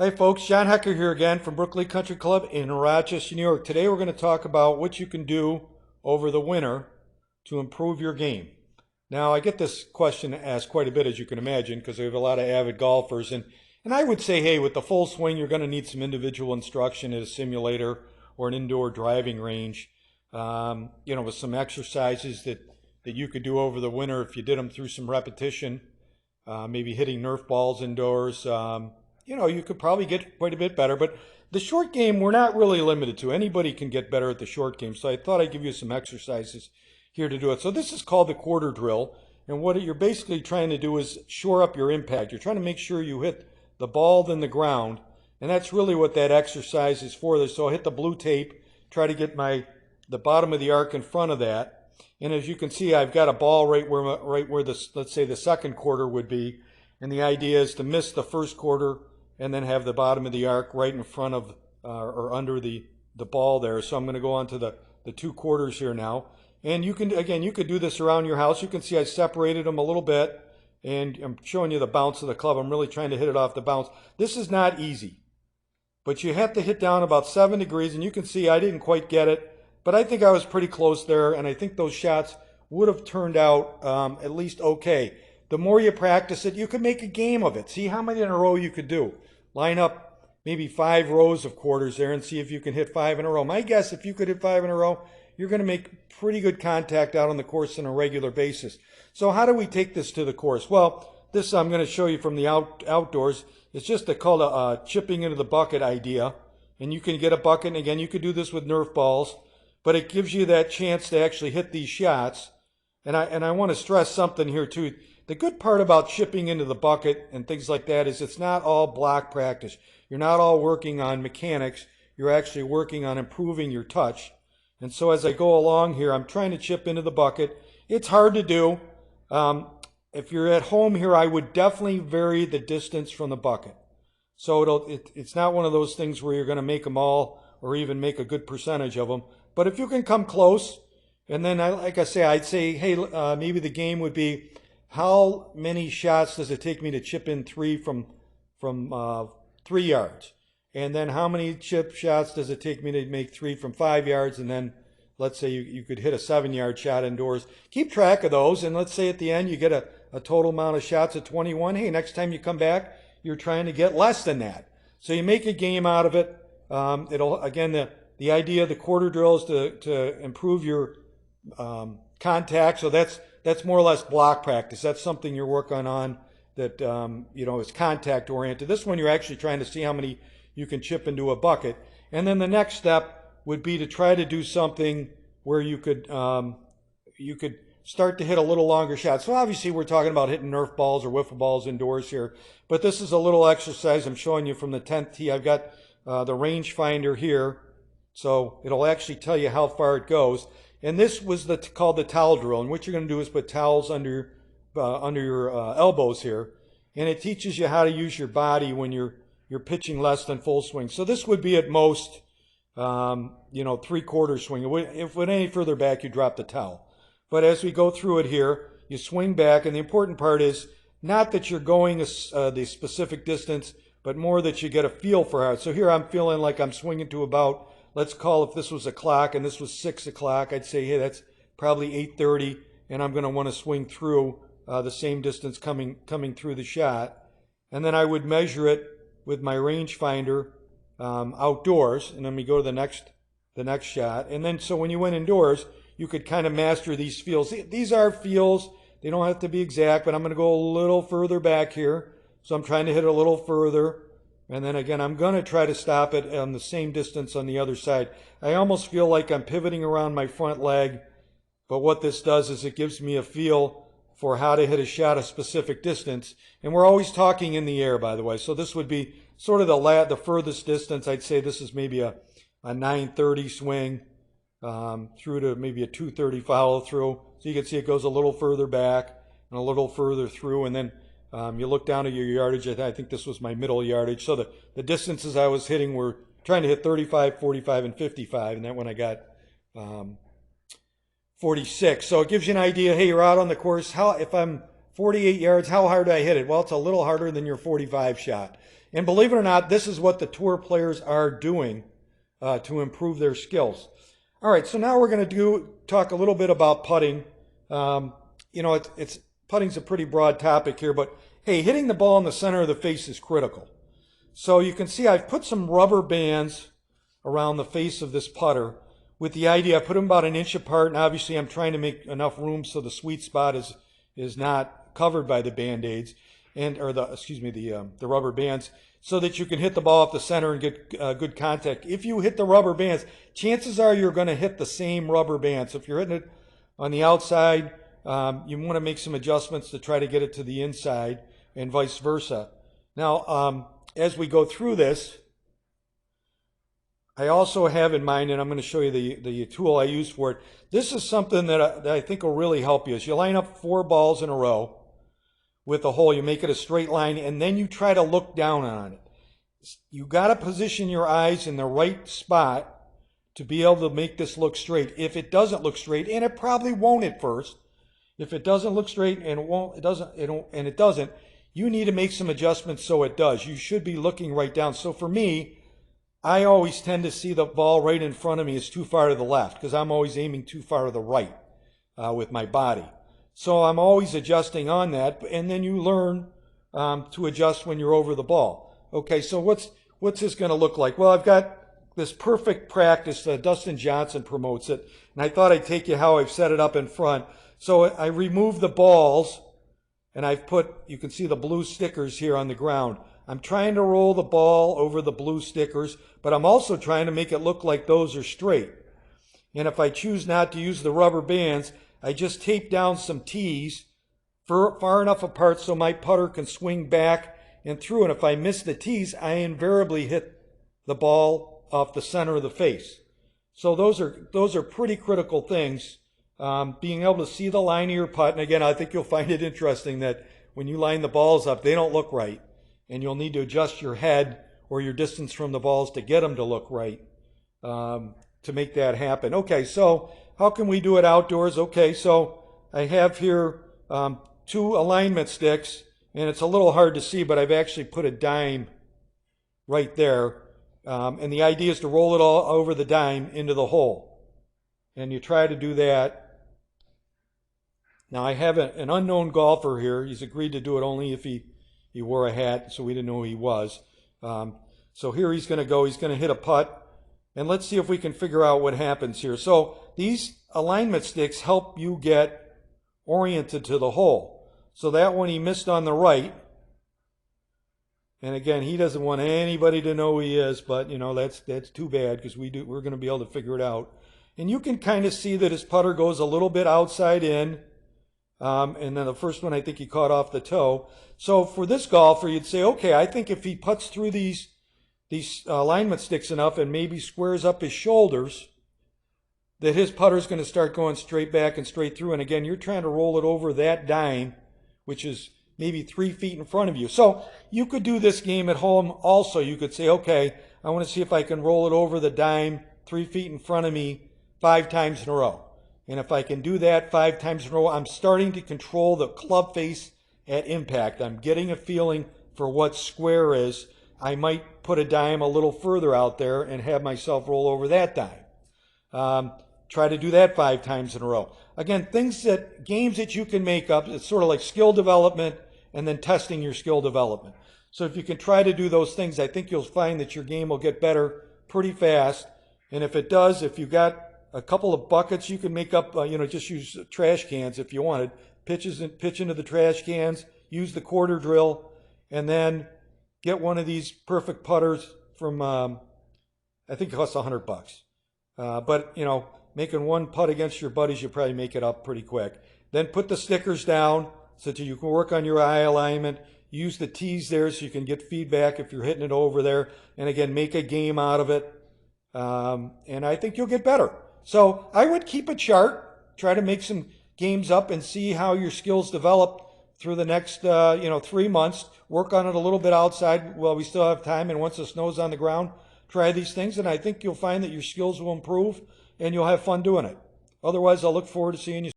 Hey folks, John Hecker here again from Brooklyn Country Club in Rochester, New York. Today we're going to talk about what you can do over the winter to improve your game. Now, I get this question asked quite a bit, as you can imagine, because we have a lot of avid golfers. And I would say, hey, with the full swing, you're going to need some individual instruction at a simulator or an indoor driving range, with some exercises that you could do over the winter if you did them through some repetition, maybe hitting Nerf balls indoors. You could probably get quite a bit better. But the short game, we're not really limited to. Anybody can get better at the short game. So I thought I'd give you some exercises here to do it. So this is called the quarter drill. And what you're basically trying to do is shore up your impact. You're trying to make sure you hit the ball than the ground. And that's really what that exercise is for. So I'll hit the blue tape, try to get the bottom of the arc in front of that. And as you can see, I've got a ball right where let's say the second quarter would be. And the idea is to miss the first quarter and then have the bottom of the arc right in front of or under the ball there. So I'm going to go on to the two quarters here now. And you could do this around your house. You can see I separated them a little bit, and I'm showing you the bounce of the club. I'm really trying to hit it off the bounce. This is not easy, but you have to hit down about 7 degrees, and you can see I didn't quite get it, but I think I was pretty close there, and I think those shots would have turned out at least okay. The more you practice it, you can make a game of it. See how many in a row you could do. Line up maybe 5 rows of quarters there and see if you can hit 5 in a row. My guess, if you could hit 5 in a row, you're going to make pretty good contact out on the course on a regular basis. So how do we take this to the course? Well, this I'm going to show you from the outdoors. It's just called a chipping into the bucket idea. And you can get a bucket, and again, you could do this with Nerf balls, but it gives you that chance to actually hit these shots. And I want to stress something here too. The good part about chipping into the bucket and things like that is it's not all block practice. You're not all working on mechanics. You're actually working on improving your touch. And so as I go along here, I'm trying to chip into the bucket. It's hard to do. If you're at home here, I would definitely vary the distance from the bucket. So it's not one of those things where you're going to make them all or even make a good percentage of them. But if you can come close, and then like I say, I'd say, hey, maybe the game would be, how many shots does it take me to chip in 3 from 3 yards? And then how many chip shots does it take me to make 3 from 5 yards? And then let's say you could hit a 7-yard shot indoors. Keep track of those. And let's say at the end you get a total amount of shots at 21. Hey, next time you come back, you're trying to get less than that. So you make a game out of it. The idea of the quarter drill is to improve your contact. So that's more or less block practice. That's something you're working on that is contact oriented. This one you're actually trying to see how many you can chip into a bucket. And then the next step would be to try to do something where you could start to hit a little longer shot. So obviously we're talking about hitting Nerf balls or wiffle balls indoors here, but this is a little exercise I'm showing you from the 10th tee. I've got the range finder here, so it'll actually tell you how far it goes. And this was called the towel drill. And what you're going to do is put towels under your elbows here, and it teaches you how to use your body when you're pitching less than full swing. So this would be at most, 3/4 swing. If it went any further back, you drop the towel. But as we go through it here, you swing back, and the important part is not that you're going the specific distance, but more that you get a feel for it. So here I'm feeling like I'm swinging to about, let's call, if this was a clock and this was 6 o'clock, I'd say, hey, that's probably 8:30, and I'm going to want to swing through the same distance coming through the shot. And then I would measure it with my rangefinder outdoors, and then we go to the next shot. And then so when you went indoors, you could kind of master these feels. These are feels. They don't have to be exact, but I'm going to go a little further back here. So I'm trying to hit a little further. And then again, I'm going to try to stop it on the same distance on the other side. I almost feel like I'm pivoting around my front leg, but what this does is it gives me a feel for how to hit a shot a specific distance. And we're always talking in the air, by the way. So this would be sort of the furthest distance. I'd say this is maybe a 930 swing through to maybe a 230 follow through. So you can see it goes a little further back and a little further through, and then you look down at your yardage. I think this was my middle yardage. So the distances I was hitting were trying to hit 35, 45, and 55, and that one I got 46. So it gives you an idea. Hey, you're out on the course. If I'm 48 yards. How hard did I hit it? Well, it's a little harder than your 45 shot. And believe it or not, this is what the tour players are doing to improve their skills. All right, so now we're going to talk a little bit about putting. It's putting's a pretty broad topic here, but hey, hitting the ball in the center of the face is critical. So you can see I've put some rubber bands around the face of this putter with the idea I put them about an inch apart, and obviously I'm trying to make enough room so the sweet spot is not covered by the band-aids the rubber bands, so that you can hit the ball off the center and get good contact. If you hit the rubber bands, chances are you're going to hit the same rubber bands. So if you're hitting it on the outside, you want to make some adjustments to try to get it to the inside and vice versa. Now, as we go through this, I also have in mind, and I'm going to show you the tool I use for it. This is something that I think will really help you. Is you line up 4 balls in a row with a hole. You make it a straight line, and then you try to look down on it. You got to position your eyes in the right spot to be able to make this look straight. If it doesn't look straight, and it probably won't at first, if it doesn't look straight and it doesn't, you need to make some adjustments so it does. You should be looking right down. So for me, I always tend to see the ball right in front of me is too far to the left because I'm always aiming too far to the right with my body. So I'm always adjusting on that, and then you learn to adjust when you're over the ball. Okay, so what's this going to look like? Well, I've got this perfect practice. Dustin Johnson promotes it, and I thought I'd take you how I've set it up in front. So I remove the balls, and I've put, you can see the blue stickers here on the ground. I'm trying to roll the ball over the blue stickers, but I'm also trying to make it look like those are straight. And if I choose not to use the rubber bands, I just tape down some tees far enough apart so my putter can swing back and through. And if I miss the tees, I invariably hit the ball off the center of the face. So those are pretty critical things. Being able to see the line of your putt. And again, I think you'll find it interesting that when you line the balls up, they don't look right. And you'll need to adjust your head or your distance from the balls to get them to look right to make that happen. Okay, so how can we do it outdoors? Okay, so I have here 2 alignment sticks, and it's a little hard to see, but I've actually put a dime right there. And the idea is to roll it all over the dime into the hole. And you try to do that. Now I have an unknown golfer here. He's agreed to do it only if he wore a hat, so we didn't know who he was. So here he's going to go. He's going to hit a putt. And let's see if we can figure out what happens here. So these alignment sticks help you get oriented to the hole. So that one he missed on the right. And again, he doesn't want anybody to know who he is, but that's too bad because we're going to be able to figure it out. And you can kind of see that his putter goes a little bit outside in. And then the first one, I think he caught off the toe. So for this golfer, you'd say, okay, I think if he putts through these alignment sticks enough and maybe squares up his shoulders, that his putter's going to start going straight back and straight through. And again, you're trying to roll it over that dime, which is maybe 3 feet in front of you. So you could do this game at home also. You could say, okay, I want to see if I can roll it over the dime 3 feet in front of me 5 times in a row. And if I can do that 5 times in a row, I'm starting to control the club face at impact. I'm getting a feeling for what square is. I might put a dime a little further out there and have myself roll over that dime. Try to do that 5 times in a row. Again, games that you can make up. It's sort of like skill development and then testing your skill development. So if you can try to do those things, I think you'll find that your game will get better pretty fast. And if it does, if you've got a couple of buckets, you can make up, just use trash cans if you wanted. Pitch into the trash cans, use the quarter drill, and then get one of these perfect putters from, I think it costs $100. But, making one putt against your buddies, you probably make it up pretty quick. Then put the stickers down so that you can work on your eye alignment. Use the tees there so you can get feedback if you're hitting it over there. And again, make a game out of it. And I think you'll get better. So I would keep a chart, try to make some games up and see how your skills develop through the next 3 months. Work on it a little bit outside while we still have time, and once the snow's on the ground, try these things, and I think you'll find that your skills will improve and you'll have fun doing it. Otherwise, I'll look forward to seeing you